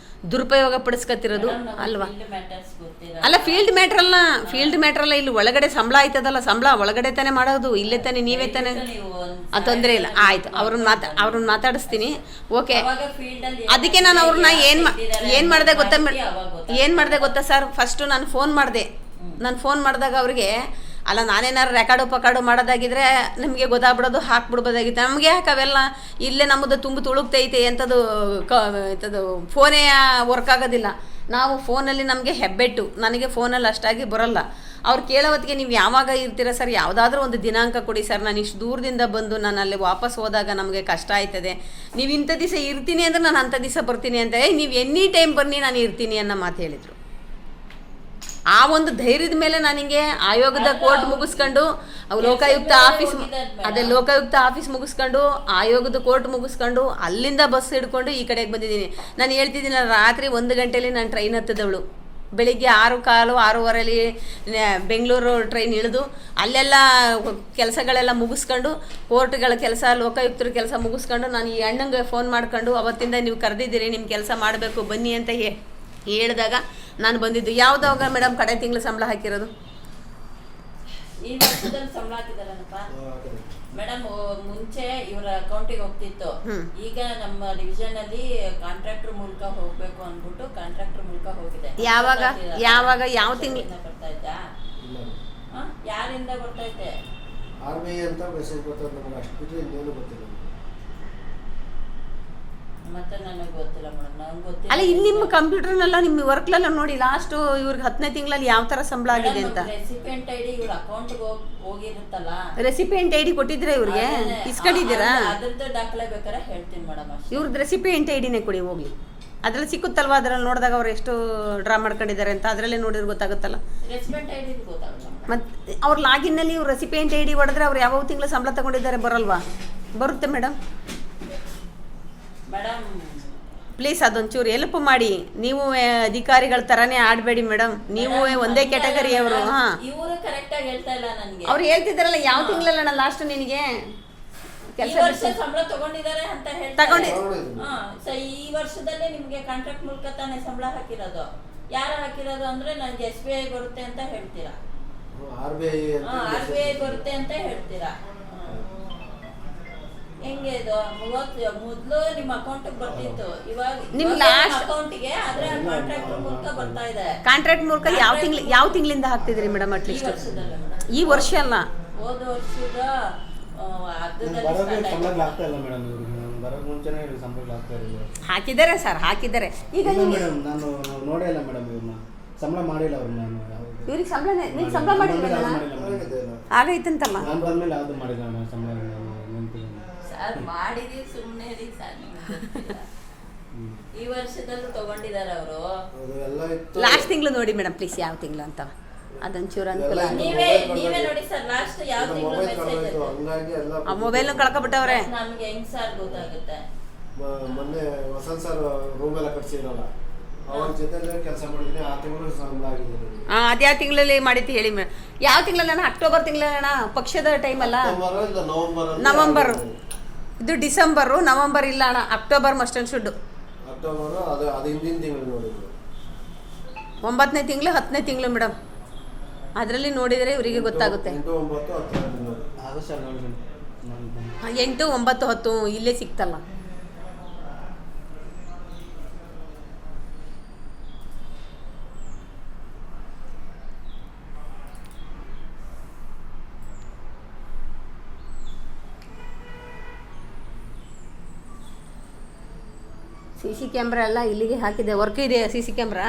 ದುರುಪಯೋಗ ಪಡಿಸ್ಕೊತಿರೋದು ಅಲ್ವಾ? ಅಲ್ಲ ಫೀಲ್ಡ್ ಮ್ಯಾಟ್ರ್ ಅಲ್ಲ, ಇಲ್ಲಿ ಒಳಗಡೆ ಸಂಬಳ ಆಯ್ತದಲ್ಲ, ಸಂಬಳ ಒಳಗಡೆ ತಾನೇ ಮಾಡೋದು, ಇಲ್ಲೇ ತಾನೇ ನೀವೇ ತಾನೇ, ತೊಂದರೆ ಇಲ್ಲ. ಆಯ್ತು, ಅವ್ರನ್ನ ಮಾತಾಡಿಸ್ತೀನಿ. ಓಕೆ, ಅದಕ್ಕೆ ನಾನು ಅವ್ರನ್ನ ಏನು ಮಾಡಿದೆ ಗೊತ್ತಾ ಸರ್? ಫಸ್ಟು ನಾನು ಫೋನ್ ಮಾಡಿದಾಗ ಅವ್ರಿಗೆ ಅಲ್ಲ ನಾನೇನಾರು ರೆಕಾರ್ಡು ಮಾಡೋದಾಗಿದ್ರೆ ನಮಗೆ ಗೊತ್ತಾಗ್ಬಿಡೋದು, ಹಾಕ್ಬಿಡ್ಬೋದಾಗಿತ್ತು. ನಮಗೆ ಯಾಕೆ ಅವೆಲ್ಲ ಇಲ್ಲೇ ನಮ್ಮದು ತುಂಬ ತುಳುಕ್ತೈತೆ ಎಂಥದ್ದು ಫೋನೇ ವರ್ಕ್ ಆಗೋದಿಲ್ಲ. ನಾವು ಫೋನಲ್ಲಿ ನಮಗೆ ಹೆಬ್ಬೆಟ್ಟು, ನನಗೆ ಫೋನಲ್ಲಿ ಅಷ್ಟಾಗಿ ಬರೋಲ್ಲ. ಅವ್ರು ಕೇಳೋ ಹೊತ್ತಿಗೆ ನೀವು ಯಾವಾಗ ಇರ್ತೀರ ಸರ್, ಯಾವುದಾದ್ರೂ ಒಂದು ದಿನಾಂಕ ಕೊಡಿ ಸರ್, ನಾನು ಇಷ್ಟು ದೂರದಿಂದ ಬಂದು ನಾನು ಅಲ್ಲಿ ವಾಪಸ್ ಹೋದಾಗ ನಮಗೆ ಕಷ್ಟ ಆಯ್ತದೆ, ನೀವು ಇಂಥ ದಿವಸ ಇರ್ತೀನಿ ಅಂದರೆ ನಾನು ಅಂಥ ದಿವಸ ಬರ್ತೀನಿ ಅಂತ, ನೀವು ಎನಿ ಟೈಮ್ ಬನ್ನಿ ನಾನು ಇರ್ತೀನಿ ಅನ್ನೋ ಮಾತು ಹೇಳಿದರು. ಆ ಒಂದು ಧೈರ್ಯದ ಮೇಲೆ ನನಗೆ ಆಯೋಗದ ಕೋರ್ಟ್ ಮುಗಿಸ್ಕೊಂಡು ಲೋಕಾಯುಕ್ತ ಆಫೀಸ್ ಮುಗಿಸ್ಕೊಂಡು ಆಯೋಗದ ಕೋರ್ಟ್ ಮುಗಿಸ್ಕೊಂಡು ಅಲ್ಲಿಂದ ಬಸ್ ಹಿಡ್ಕೊಂಡು ಈ ಕಡೆಗೆ ಬಂದಿದ್ದೀನಿ. ನಾನು ಹೇಳ್ತಿದ್ದೀನಿ, ರಾತ್ರಿ 1 ಗಂಟೆಯಲ್ಲಿ ನಾನು ಟ್ರೈನ್ ಹತ್ತಿದವಳು, ಬೆಳಿಗ್ಗೆ 6:15 6:15 ಬೆಂಗಳೂರು ಟ್ರೈನ್ ಇಳಿದು ಅಲ್ಲೆಲ್ಲ ಕೆಲಸಗಳೆಲ್ಲ ಮುಗಿಸ್ಕೊಂಡು ಕೋರ್ಟ್ಗಳ ಕೆಲಸ ಲೋಕಾಯುಕ್ತರ ಕೆಲಸ ಮುಗಿಸ್ಕೊಂಡು ನಾನು ಈ ಅಣ್ಣಂಗೆ ಫೋನ್ ಮಾಡ್ಕೊಂಡು ಅವತ್ತಿಂದ ನೀವು ಕರೆದಿದ್ದೀರಿ, ನಿಮ್ಮ ಕೆಲಸ ಮಾಡಬೇಕು ಬನ್ನಿ ಅಂತ ಹೇಳಿದಾಗ ನಾನು ಬಂದಿದ್ದು. ಯಾವುದಾಗ ಮೇಡಮ್ ಕಡೆ ತಿಂಗಳು ಸಂಬಳ ಹಾಕಿರೋದು? ಈ ವರ್ಷದಲ್ಲಿ ಸಂಬಳ ಹಾಕಿದಾರನಪ್ಪ ಮೇಡಮ್. ಮುಂಚೆ ಇವರ ಅಕೌಂಟಿಗೆ ಹೋಗ್ತಿತ್ತು, ಈಗ ನಮ್ಮ ಡಿವಿಷನ್ ಅಲ್ಲಿ ಕಾಂಟ್ರಾಕ್ಟರ್ ಮೂಲಕ ಹೋಗ್ಬೇಕು ಅಂದ್ಬಿಟ್ಟು ಕಾಂಟ್ರಾಕ್ಟರ್ ಮೂಲಕ ಹೋಗಿದೆ. ಯಾವಾಗ ಯಾವ ತಿಂಗಳಿಂದ ಬರ್ತಾ ಇದ್ದ? ಯಾರಿಂದ ಬರ್ತಾ ಇದ್ದೆ? RBI ಅಂತ ಮೆಸೇಜ್ ಬರ್ತದೆ ನಮಗೆ, ಅಷ್ಟು ಬಿಟ್ಟರೆ ಇನ್ನೇನು ಗೊತ್ತಿಲ್ಲ. ಮತ್ತೆ ನನಗೆ ಗೊತ್ತಿಲ್ಲ ಮೇಡಮ್, ನನಗೆ ಗೊತ್ತಿಲ್ಲ. ಅಲ್ಲ ಇಲ್ಲಿ ನಿಮ್ಮ ಕಂಪ್ಯೂಟರ್ನೆಲ್ಲ ನಿಮ್ಮ ವರ್ಕ್ಲೆಲ್ಲ ನೋಡಿ ಲಾಸ್ಟ್ ಇವ್ರಿಗೆ 10ನೇ ತಿಂಗಳಲ್ಲಿ ಯಾವ ಥರ ಸಂಬಳ ಆಗಿದೆ ಅಂತ. ರೆಸಿಪಿಯೆಂಟ್ ಐಡಿ ಇವ್ರ ಅಕೌಂಟ್ಗೆ ಹೋಗಿರುತ್ತಲ್ಲ, ರೆಸಿಪಿಯೆಂಟ್ ಐಡಿ ಕೊಟ್ಟಿದ್ರೆ ಇವ್ರಿಗೆ ಇಸ್ಕೊಂಡಿದ್ದೀರಾ? ಅದ್ರದ್ದು ದಾಖಲೆ ಬೇಕಾದ್ರೆ ಹೇಳ್ತೀನಿ ಮೇಡಮ್. ಇವ್ರದ್ದು ರೆಸಿಪಿಯೆಂಟ್ ಐಡಿನೇ ಕೊಡಿ ಹೋಗ್ಲಿ, ಅದ್ರಲ್ಲಿ ಸಿಕ್ಕುತ್ತಲ್ವಾ? ಅದ್ರಲ್ಲಿ ನೋಡಿದಾಗ ಅವ್ರು ಎಷ್ಟು ಡ್ರಾ ಮಾಡ್ಕೊಂಡಿದ್ದಾರೆ ಅಂತ ಅದರಲ್ಲೇ ನೋಡಿದ್ರೆ ಗೊತ್ತಾಗುತ್ತಲ್ಲ. ರೆಸಿಪಿಯೆಂಟ್ ಐಡಿ ಗೊತ್ತಾಗಲ್ಲ ಮತ್ತೆ ಅವ್ರ ಲಾಗಿನ್ನಲ್ಲಿ ಇವ್ರು ರೆಸಿಪಿಯೆಂಟ್ ಐಡಿ ಹೊಡೆದ್ರೆ ಅವ್ರು ಯಾವ ತಿಂಗಳು ಸಂಬಳ ತಗೊಂಡಿದ್ದಾರೆ ಬರಲ್ವಾ? ಬರುತ್ತೆ ಮೇಡಮ್. ಪ್ಲೀಸ್ ಅದೊಂಚೂರು ಹೆಲ್ಪ್ ಮಾಡಿ. ನೀವು ಅಧಿಕಾರಿಗಳ ತರಾನೇ ಆಡಬೇಡಿ ಮೇಡಮ್, ನೀವು ಒಂದೇ ಕ್ಯಾಟಗರಿ ಅವರು. ಇವರು ಕರೆಕ್ಟ್ ಆಗಿ ಹೇಳ್ತಾ ಇಲ್ಲ ನನಗೆ. ಅವ್ರು ಹೇಳ್ತಿದ್ದಾರಲ್ಲ ಯಾವ ತಿಂಗಳಲ್ಲ ಲಾಸ್ಟ್ ನಿನಗೆ ಕೆಲಸ ಸಂಬಳ ತಗೊಂಡಿದ್ದಾರೆ ಅಂತ ಹೇಳ್ತಾರೆ. ಈ ವರ್ಷದಲ್ಲೇ ನಿಮ್ಗೆ ಕಾಂಟ್ರಾಕ್ಟ್ ಮೂಲಕ ತಾನೇ ಸಂಬಳ ಹಾಕಿರೋದು. ಯಾರು ಹಾಕಿರೋದು ಅಂದ್ರೆ ನನಗೆ SBI ಬರುತ್ತೆ ಅಂತ ಹೇಳ್ತೀರಾ, RBI ಬರುತ್ತೆ ಅಂತ ಹೇಳ್ತೀರಾ. ಹೆಂಗೆ ಇದು? ಮೊದಲು ನಿಮ್ಮ ಅಕೌಂಟ್ ಬರ್ತಿತ್ತು, ಇವಾಗ ನಿಮ್ಮ ಅಕೌಂಟ್ಗೆ ಆದ್ರೆ ಕಾಂಟ್ರಾಕ್ಟ್ ಮೂಲಕ ಬರ್ತಾ ಇದೆ. ಕಾಂಟ್ರಾಕ್ಟ್ ಮೂಲಕ ಯಾವ ತಿಂಗಳಿಂದ ಹಾಕ್ತಿದ್ರಿ ಮೇಡಮ್? ಅಟ್ಲೀಸ್ಟ್ ಈ ವರ್ಷ ಅಲ್ಲ, ಹೋದ ವರ್ಷದ ಹಾಕಿದ್ದಾರೆ ಸರ್, ಹಾಕಿದ್ದಾರೆ. ಈಗ ನಾನು ನೋಡೇ ಇಲ್ಲ ಮೇಡಮ್, ಇವ್ರನ್ನ ಸಂಬಳ ಮಾಡಿಲ್ಲ ಅವ್ರು. ನಾನು ಇವ್ರಿಗೆ ಸಂಬಳ ನೀನು ಸಂಬಳ ಮಾಡಿಲ್ಲ ಆಗೈತಂತಲ್ಲ. ನಾನು ಬಂದ್ಮೇಲೆ ಯಾವ್ದು ಮಾಡಿಲ್ಲ ನಾನು ಸಂಬಳ. ಸರ್ ಮಾಡಿದೀವಿ, ಸುಮ್ಮನೆ ಸರ್. ಈ ವರ್ಷದಲ್ಲೂ ತಗೊಂಡಿದ್ದಾರೆ ಅವರು. ಲಾಸ್ಟ್ ತಿಂಗಳು ನೋಡಿ ಮೇಡಮ್ ಪ್ಲೀಸ್, ಯಾವ ತಿಂಗಳು ಅಂತ ಅದೊಂಚೂರು ಅನುಕೂಲ. ನೀವೇ ನೋಡಿ ಸರ್, ಲಾಸ್ಟ್ ಯಾವ ತಿಂಗಳು ಮೆಸೇಜ್ ಆ ಮೊಬೈಲ್ ಕಳ್ಕೊಬಿಟ್ಟವ್ರೆ. ನಮ್ಗೆ ಹೆಂಗ್ ಸರ್ ಗೊತ್ತಾಗುತ್ತೆ? ಮೊನ್ನೆ ವಸಂತ್ ಸರ್ ರೂಮ್ ಎಲ್ಲ ಕಟ್ಸಿದ್ರಲ್ಲ, ಅವ್ರ ಜೊತೆ ಕೆಲಸ ಮಾಡಿದ್ರೆ ಆ ತಿಂಗಳು ಸಂಬಳ ಆಗಿದೆ. ಅದ್ಯಾವ ತಿಂಗಳಲ್ಲಿ ಮಾಡಿತ್ತು ಹೇಳಿ ಮೇಡಮ್? ಯಾವ ತಿಂಗಳಣ್ಣ? ಅಕ್ಟೋಬರ್ ತಿಂಗಳಣ್ಣ, ಪಕ್ಷದ ಟೈಮ್ ಅಲ್ಲ. ನವಂಬರ್, ಇದು ಡಿಸೆಂಬರು, ನವಂಬರ್ ಇಲ್ಲ ಅಣ್ಣ, October must and should. October ಅದು ಹಿಂದಿನ ತಿಂಗಳು ನೋಡಿದ್ರು. 9ನೇ ತಿಂಗಳು 10ನೇ ತಿಂಗಳು ಮೇಡಮ್, ಅದರಲ್ಲಿ ನೋಡಿದರೆ ಇವರಿಗೆ ಗೊತ್ತಾಗುತ್ತೆ. 8, 9, 10 ಇಲ್ಲೇ ಸಿಕ್ತಲ್ಲ. CC ಕ್ಯಾಮ್ರಾ ಎಲ್ಲ ಇಲ್ಲಿಗೆ ಹಾಕಿದೆ. ವರ್ಕ್ ಇದೆ CC ಕ್ಯಾಮ್ರಾ?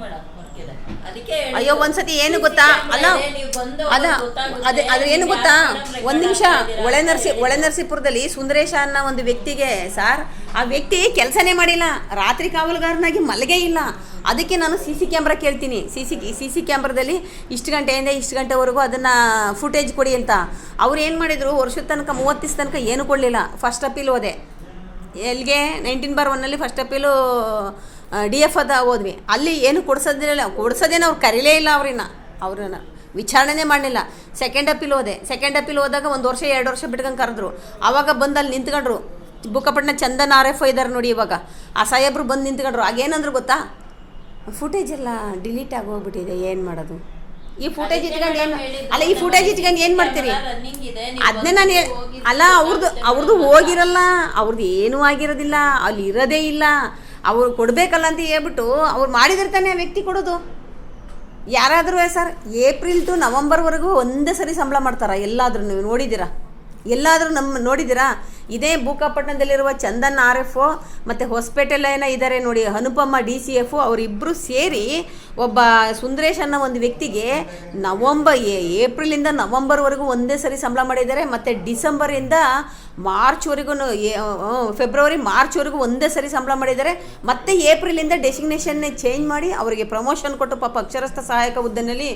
ಮೇಡಮ್ ವರ್ಕ್ ಇದೆ. ಅದಕ್ಕೆ ಹೇಳಿದ್ದು. ಅಯ್ಯೋ ಒಂದ್ಸತಿ ಏನು ಗೊತ್ತಾ, ಅಲ್ಲ ನೀವು ಬಂದು ಅಲ್ಲ ಗೊತ್ತಾಗುತ್ತೆ. ಅದ್ರ ಏನು ಗೊತ್ತಾ, ಯಾರ್ ಮೇಡಮ್ ಒಂದು ನಿಮಿಷ, ರೆಕಾರ್ಡ್ ಒಳನರಸೀಪುರದಲ್ಲಿ ಸುಂದರೇಶ ಅನ್ನೋ ಒಂದು ವ್ಯಕ್ತಿಗೆ ಸರ್, ಆ ವ್ಯಕ್ತಿ ಕೆಲಸನೇ ಮಾಡಿಲ್ಲ, ರಾತ್ರಿ ಕಾವಲುಗಾರನಾಗಿ ಮಲಗೇ ಇಲ್ಲ. ಅದಕ್ಕೆ ನಾನು ಸಿ ಕ್ಯಾಮ್ರಾ ಕೇಳ್ತೀನಿ, ಸಿ ಕ್ಯಾಮ್ರಾದಲ್ಲಿ ಇಷ್ಟು ಗಂಟೆಯಿಂದ ಇಷ್ಟು ಗಂಟೆವರೆಗೂ ಅದನ್ನು ಫುಟೇಜ್ ಕೊಡಿ ಅಂತ. ಅವ್ರು ಏನು ಮಾಡಿದರು, ವರ್ಷದ ತನಕ 30 ದಿವಸ ತನಕ ಏನು ಕೊಡಲಿಲ್ಲ. ಫಸ್ಟ್ ಅಪೀಲ್ ಹೋದೆ, ಎಲ್ಲಿಗೆ 19/1 ಫಸ್ಟ್ ಅಪೀಲು DF ಅದ ಹೋದ್ವಿ. ಅಲ್ಲಿ ಏನು ಕೊಡ್ಸೋದೇನೋ ಅವ್ರು ಕರೀಲೇ ಇಲ್ಲ, ಅವ್ರನ್ನ ವಿಚಾರಣೆ ಮಾಡಲಿಲ್ಲ. ಸೆಕೆಂಡ್ ಅಪೀಲ್ ಹೋದಾಗ 1 ವರ್ಷ 2 ವರ್ಷ ಬಿಟ್ಕೊಂಡು ಕರೆದ್ರು. ಆವಾಗ ಬಂದು ಅಲ್ಲಿ ನಿಂತ್ಕೊಂಡ್ರು. ಬುಕ್ಕಪಟ್ಟಣ ಚಂದನ್ RF ಇದ್ದಾರೆ ನೋಡಿ, ಇವಾಗ ಆ ಸಾಹೇಬ್ರು ಬಂದು ನಿಂತ್ಕೊಂಡ್ರು. ಆಗೇನಂದ್ರು ಗೊತ್ತಾ, ಫುಟೇಜ್ ಎಲ್ಲ ಡಿಲೀಟ್ ಆಗೋಗ್ಬಿಟ್ಟಿದೆ, ಏನು ಮಾಡೋದು? ಈ ಫುಟೇಜ್ ಇಟ್ಕೊಂಡು ಏನು ಅಲ್ಲ, ಈ ಫುಟೇಜ್ ಇಟ್ಕೊಂಡು ಏನು ಮಾಡ್ತೀರಿ? ಅದನ್ನೇ ನಾನು ಅಲ್ಲ, ಅವ್ರದ್ದು ಹೋಗಿರಲ್ಲ, ಅವ್ರದ್ದು ಏನೂ ಆಗಿರೋದಿಲ್ಲ, ಅಲ್ಲಿ ಇರೋದೇ ಇಲ್ಲ. ಅವ್ರು ಕೊಡಬೇಕಲ್ಲ ಅಂತ ಹೇಳ್ಬಿಟ್ಟು ಅವ್ರು ಮಾಡಿದ್ರೆ ತಾನೇ ಆ ವ್ಯಕ್ತಿ ಕೊಡೋದು. ಯಾರಾದರೂ ಸರ್ ಏಪ್ರಿಲ್ ಟು ನವಂಬರ್ವರೆಗೂ ಒಂದೇ ಸರಿ ಸಂಬಳ ಮಾಡ್ತಾರೆ. ಎಲ್ಲಾದರೂ ನೀವು ನೋಡಿದ್ದೀರಾ? ನೋಡಿದ್ದೀರಾ? ಇದೇ ಬೂಕಾಪಟ್ಟಣದಲ್ಲಿರುವ ಚಂದನ್ RF ಮತ್ತು ಹೊಸಪೇಟೆಲ್ಲ ಏನೋ ಇದ್ದಾರೆ ನೋಡಿ, ಅನುಪಮ್ಮ DCF, ಅವರಿಬ್ಬರು ಸೇರಿ ಒಬ್ಬ ಸುಂದರೇಶ್ ಅನ್ನೋ ಒಂದು ವ್ಯಕ್ತಿಗೆ ಏಪ್ರಿಲಿಂದ ನವಂಬರ್ವರೆಗೂ ಒಂದೇ ಸರಿ ಸಂಬಳ ಮಾಡಿದ್ದಾರೆ. ಮತ್ತು ಡಿಸೆಂಬರಿಂದ ಮಾರ್ಚ್ವರೆಗೂ, ಫೆಬ್ರವರಿ ಮಾರ್ಚ್ವರೆಗೂ ಒಂದೇ ಸರಿ ಸಂಬಳ ಮಾಡಿದ್ದಾರೆ. ಮತ್ತು ಏಪ್ರಿಲಿಂದ ಡೆಸಿಗ್ನೇಷನ್ನೇ ಚೇಂಜ್ ಮಾಡಿ ಅವರಿಗೆ ಪ್ರಮೋಷನ್ ಕೊಟ್ಟು, ಪಾಪ ಅಕ್ಷರಸ್ಥ ಸಹಾಯಕ ಹುದ್ದೆಯಲ್ಲಿ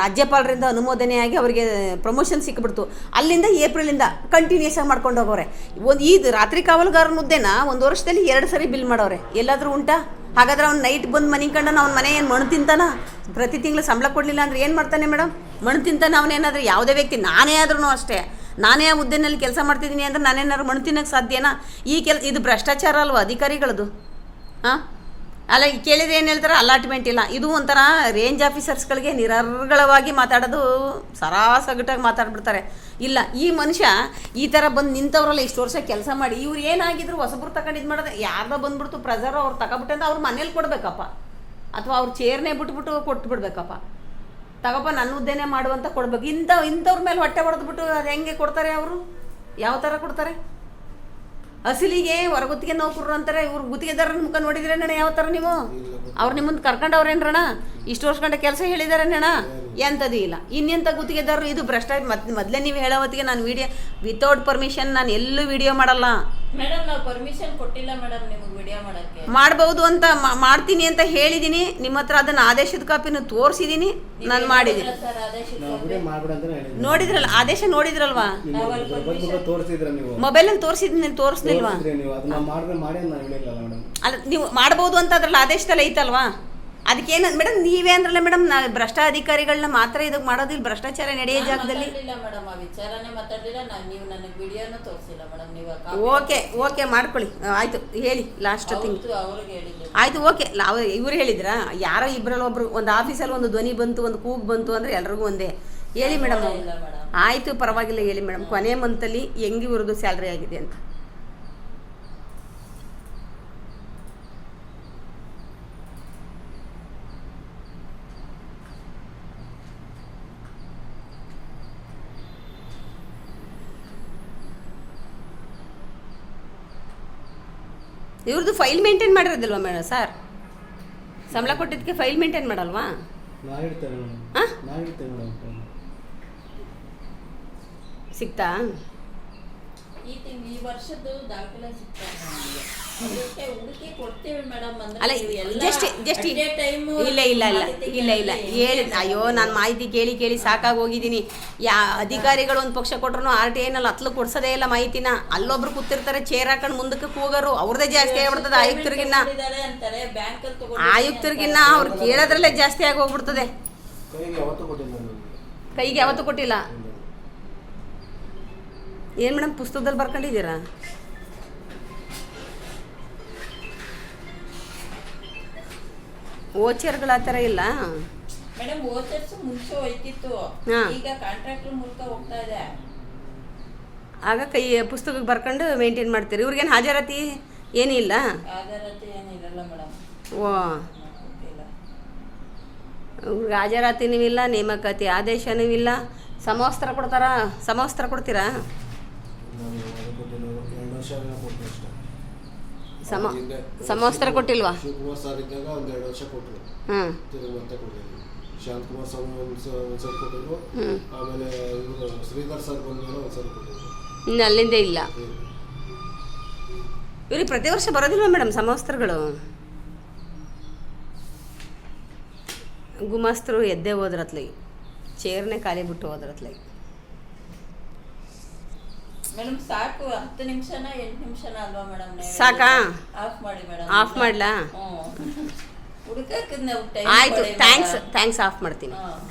ರಾಜ್ಯಪಾಲರಿಂದ ಅನುಮೋದನೆಯಾಗಿ ಅವರಿಗೆ ಪ್ರಮೋಷನ್ ಸಿಕ್ಕಿಬಿಡ್ತು. ಅಲ್ಲಿಂದ ಏಪ್ರಿಲಿಂದ ಕಂಟಿನ್ಯೂಸ್ ಆಗಿ ಮಾಡ್ಕೊಂಡು ಹೋಗೋರೆ. ಇದು ರಾತ್ರಿ ಕಾವಲುಗಾರನ ಹುದ್ದೆನ 1 ವರ್ಷದಲ್ಲಿ 2 ಸರಿ ಬಿಲ್ ಮಾಡೋರೆ. ಎಲ್ಲಾದರೂ ಉಂಟಾ? ಹಾಗಾದ್ರೆ ಅವ್ನು ನೈಟ್ ಬಂದು ಮನೆ ಕಂಡು ಅವ್ನ ಮನೆ ಏನು ಮಣ್ಣು ತಿಂತಾನ? ಪ್ರತಿ ತಿಂಗಳು ಸಂಬಳ ಕೊಡಲಿಲ್ಲ ಅಂದರೆ ಏನು ಮಾಡ್ತಾನೆ ಮೇಡಮ್? ಮಣ್ಣು ತಿಂತಾನೆ ಅವನೇನಾದರೂ. ಯಾವುದೇ ವ್ಯಕ್ತಿ, ನಾನೇ ಆದ್ರೂ ಅಷ್ಟೇ, ನಾನೇ ಆ ಹುದ್ದೆನಲ್ಲಿ ಕೆಲಸ ಮಾಡ್ತಿದ್ದೀನಿ ಅಂದರೆ ನಾನೇನಾದ್ರು ಮಣ್ಣು ತಿನ್ನೋಕ್ಕೆ ಸಾಧ್ಯನಾ? ಇದು ಭ್ರಷ್ಟಾಚಾರ ಅಲ್ವಾ ಅಧಿಕಾರಿಗಳದು? ಹಾಂ, ಅಲ್ಲ ಕೇಳಿದ್ರೆ ಏನು ಹೇಳ್ತಾರೆ, ಅಲಾಟ್ಮೆಂಟ್ ಇಲ್ಲ. ಇದು ಒಂಥರ ರೇಂಜ್ ಆಫೀಸರ್ಸ್ಗಳಿಗೆ ನಿರರ್ಗಳವಾಗಿ ಮಾತಾಡೋದು, ಸರಾಸಗಟಾಗಿ ಮಾತಾಡ್ಬಿಡ್ತಾರೆ. ಇಲ್ಲ, ಈ ಮನುಷ್ಯ ಈ ಥರ ಬಂದು ನಿಂತವ್ರಲ್ಲ, ಇಷ್ಟು ವರ್ಷ ಕೆಲಸ ಮಾಡಿ, ಇವ್ರು ಏನಾಗಿದ್ರು ಹೊಸಬ್ರು ತಗೊಂಡು ಇದು ಮಾಡೋದು, ಯಾರ್ದೋ ಬಂದ್ಬಿಡ್ತು ಪ್ರೆಸರ್, ಅವ್ರು ತಗೊಬಿಟ್ಟಂತ ಅವ್ರ ಮನೇಲಿ ಕೊಡಬೇಕಪ್ಪ, ಅಥವಾ ಅವ್ರ ಚೇರ್ನೇ ಬಿಟ್ಬಿಟ್ಟು ಕೊಟ್ಟು ಬಿಡ್ಬೇಕಪ್ಪ. ತಗೋಪ್ಪ ನನ್ನ ಹುದ್ದೆನೇ ಮಾಡುವಂತ ಕೊಡ್ಬೇಕು. ಇಂಥವ್ರ ಮೇಲೆ ಹೊಟ್ಟೆ ಹೊಡೆದ್ಬಿಟ್ಟು ಅದು ಹೆಂಗೆ ಕೊಡ್ತಾರೆ? ಅವರು ಯಾವ ಥರ ಕೊಡ್ತಾರೆ? ಅಸಲಿಗೆ ಹೊರಗುತ್ತಿಗೆ ನೌಕರರು ಅಂತಾರೆ. ಇವ್ರು ಗುತ್ತಿಗೆದಾರನ ಮುಖ ನೋಡಿದ್ರೇನಣ್ಣ ಯಾವ ಥರ ನೀವು? ಅವ್ರು ನಿಮ್ಮನ್ನು ಕರ್ಕೊಂಡವ್ರೇನ್ರಣ? ಇಷ್ಟು ವರ್ಷ ಗಂಟೆ ಕೆಲಸ ಹೇಳಿದಾರೇನಣ್ಣ? ಎಂಥದ್ದು ಇಲ್ಲ. ಇನ್ನೆಂಥ ಗುತ್ತಿಗೆದಾರರು? ಇದು ಮೊದಲೇ ನೀವು ಹೇಳೋ ಹೊತ್ತಿಗೆ ನಾನು ವಿಡಿಯೋ ವಿತೌಟ್ ಪರ್ಮಿಷನ್ ನಾನು ಎಲ್ಲೂ ವಿಡಿಯೋ ಮಾಡಲ್ಲ ಮೇಡಮ್. ನಾವು ಪರ್ಮಿಷನ್ ಕೊಟ್ಟಿಲ್ಲ ಮೇಡಮ್ ನಿಮಗೆ ವಿಡಿಯೋ ಮಾಡಕ್ಕೆ. ಮಾಡ್ಬೋದು ಅಂತ ಮಾಡ್ತೀನಿ ಅಂತ ಹೇಳಿದ್ದೀನಿ. ನಿಮ್ಮ ಹತ್ರ ಅದನ್ನ ಆದೇಶದ ಕಾಪಿನ ತೋರಿಸಿದ್ದೀನಿ, ನಾನು ಮಾಡಿದ್ದೀನಿ. ನೋಡಿದ್ರಲ್ಲ ಆದೇಶ? ನೋಡಿದ್ರಲ್ವಾ? ಮೊಬೈಲಲ್ಲಿ ತೋರಿಸಿದ್ದೀನಿ, ತೋರಿಸ್ಲಿಲ್ವಾ? ಅಲ್ಲ, ನೀವು ಮಾಡ್ಬೋದು ಅಂತ ಅದ್ರಲ್ಲಿ ಆದೇಶದಲ್ಲಿ ಐತಲ್ವಾ? ಅದಕ್ಕೇನು ಮೇಡಮ್, ನೀವೇ ಅಂದ್ರಲ್ಲ ಮೇಡಮ್, ಭ್ರಷ್ಟ ಅಧಿಕಾರಿಗಳನ್ನ ಮಾತ್ರ ಇದಕ್ಕೆ ಮಾಡೋದಿಲ್ಲ, ಭ್ರಷ್ಟಾಚಾರ ನಡೆಯೋ ಜಾಗದಲ್ಲಿ. ಓಕೆ ಮಾಡ್ಕೊಳ್ಳಿ, ಆಯ್ತು. ಹೇಳಿ ಲಾಸ್ಟ್ ತಿಂಗ್ ಆಯ್ತು. ಓಕೆ, ಇವ್ರು ಹೇಳಿದ್ರಾ? ಯಾರೋ ಇಬ್ಬರಲ್ಲಿ ಒಬ್ರು ಒಂದು ಆಫೀಸಲ್ಲಿ ಒಂದು ಧ್ವನಿ ಬಂತು, ಒಂದು ಕೂಗು ಬಂತು ಅಂದರೆ ಎಲ್ರಿಗೂ ಒಂದೇ. ಹೇಳಿ ಮೇಡಮ್. ಆಯಿತು, ಪರವಾಗಿಲ್ಲ, ಹೇಳಿ ಮೇಡಮ್. ಕೊನೆ ಮಂತಲ್ಲಿ ಹೆಂಗೆ ಇವ್ರದ್ದು ಸ್ಯಾಲ್ರಿ ಆಗಿದೆ ಅಂತ. ಇವ್ರದ್ದು ಫೈಲ್ ಮೇಂಟೈನ್ ಮಾಡಿರೋದಿಲ್ವಾ ಮೇಡಮ್ ಸರ್? ಸಂಬಳ ಕೊಟ್ಟಿದ್ದಕ್ಕೆ ಫೈಲ್ ಮೇಂಟೈನ್ ಮಾಡಲ್ವಾ? ಸಿಗ್ತಾ? ಈ ವರ್ಷದ ದಾಖಲೆ ಸಿಗ್ತಾ ಹುಡುಕಿ ಕೊಡ್ತೀವಿ ಮೇಡಮ್. ಅಲ್ಲ, ಜಸ್ಟ್ ಇಲ್ಲ ಹೇಳಿ. ಅಯ್ಯೋ, ನಾನು ಮಾಹಿತಿ ಕೇಳಿ ಸಾಕಾಗಿ ಹೋಗಿದ್ದೀನಿ. ಅಧಿಕಾರಿಗಳು ಒಂದು ಪಕ್ಷ ಕೊಟ್ರು RTI ನಲ್ಲಿ ಹತ್ಲು ಕೊಡ್ಸೋದೇ ಇಲ್ಲ ಮಾಹಿತಿನ. ಅಲ್ಲೊಬ್ರು ಕೂತಿರ್ತಾರೆ ಚೇರ್ ಹಾಕೊಂಡು ಮುಂದಕ್ಕೆ ಕೂಗರು, ಅವ್ರದ್ದೇ ಜಾಸ್ತಿ ಆಗ್ಬಿಡ್ತದೆ ಆಯುಕ್ತರಿಗಿನ್ನ. ಅವ್ರು ಕೇಳೋದ್ರಲ್ಲೇ ಜಾಸ್ತಿ ಆಗಿ ಹೋಗ್ಬಿಡ್ತದೆ. ಕೈಗೆ ಯಾವತ್ತೂ ಕೊಟ್ಟಿಲ್ಲ. ಏನು ಮೇಡಮ್, ಪುಸ್ತಕದಲ್ಲಿ ಬರ್ಕೊಂಡಿದ್ದೀರಾ? ಓಚರ್ಗಳು ಆ ಥರ ಇಲ್ಲ ಮೇಡಮ್. ಓಚರ್ಸ್ ಮುಂಚೆ ಹೋಯ್ತಿತ್ತು, ಈಗ ಕಾಂಟ್ರಾಕ್ಟರ್ ಮೂಲಕ ಹೋಗ್ತಾ ಇದೆ. ಆಗ ಪುಸ್ತಕಕ್ಕೆ ಬರ್ಕೊಂಡು ಮೇಂಟೈನ್ ಮಾಡ್ತೀರಿ. ಇವ್ರಿಗೇನು ಹಾಜರಾತಿ ಏನಿಲ್ಲ? ಹಾಜರಾತಿ ಏನಿರಲ್ಲ ಮೇಡಮ್. ಓ, ಇವ್ರಿಗೆ ಹಾಜರಾತಿನೂ ಇಲ್ಲ, ನೇಮಕಾತಿ ಆದೇಶನೂ ಇಲ್ಲ. ಸಮವಸ್ತ್ರ ಕೊಡ್ತಾರಾ? ಸಮವಸ್ತ್ರ ಕೊಡ್ತೀರಾ? ಹಿಂದೆ ಸಮವಸ್ತ್ರ ಕೊಟ್ಟಿಲ್ವಾ? ಶಿವಕುಮಾರ್ ಸರ್ ಇದ್ದಾಗ ಒಂದು 2 ವರ್ಷ ಕೊಟ್ಟರು, ಹ್ಞೂ ತಿರುಗಿ ಮತ್ತೆ ಕೊಟ್ಟಿದ್ರು. ಶಾಂತಕುಮಾರ್ ಸ್ವಾಮಿ ಒಂದ್ಸರಿ ಕೊಟ್ಟಿದ್ರು, ಆಮೇಲೆ ಇವರು ಶ್ರೀಧರ್ ಸರ್ ಬಂದ್ಮೇಲೆ ಒಂದ್ಸರಿ ಕೊಟ್ಟಿದ್ರು. ಇನ್ನು ಅಲ್ಲಿಂದೇ ಇಲ್ಲ. ಇವ್ರಿಗೆ ಪ್ರತಿ ವರ್ಷ ಬರೋದಿಲ್ವಾ ಮೇಡಮ್ ಸಮವಸ್ತ್ರಗಳು? ಗುಮಾಸ್ತರು ಎದ್ದೇ ಹೋದ್ರತ್ಲೈ, ಚೇರ್ನೇ ಖಾಲಿ ಬಿಟ್ಟು ಹೋದ್ರತ್ಲೈ. ಮೇಡಮ್ ಸಾಕು, 10 ನಿಮಿಷನ 8 ನಿಮಿಷನ ಅಲ್ವಾ ಮೇಡಮ್? ಸಾಕಾ? ಆಫ್ ಮಾಡಿ ಮೇಡಮ್. ಆಫ್ ಮಾಡ್ಲಾ? ಹುಡುಕಕ್ಕೆ ನಾವು ಟೈಮ್ ಆಯಿತು, ಥ್ಯಾಂಕ್ಸ್ ಆಫ್ ಮಾಡ್ತೀನಿ.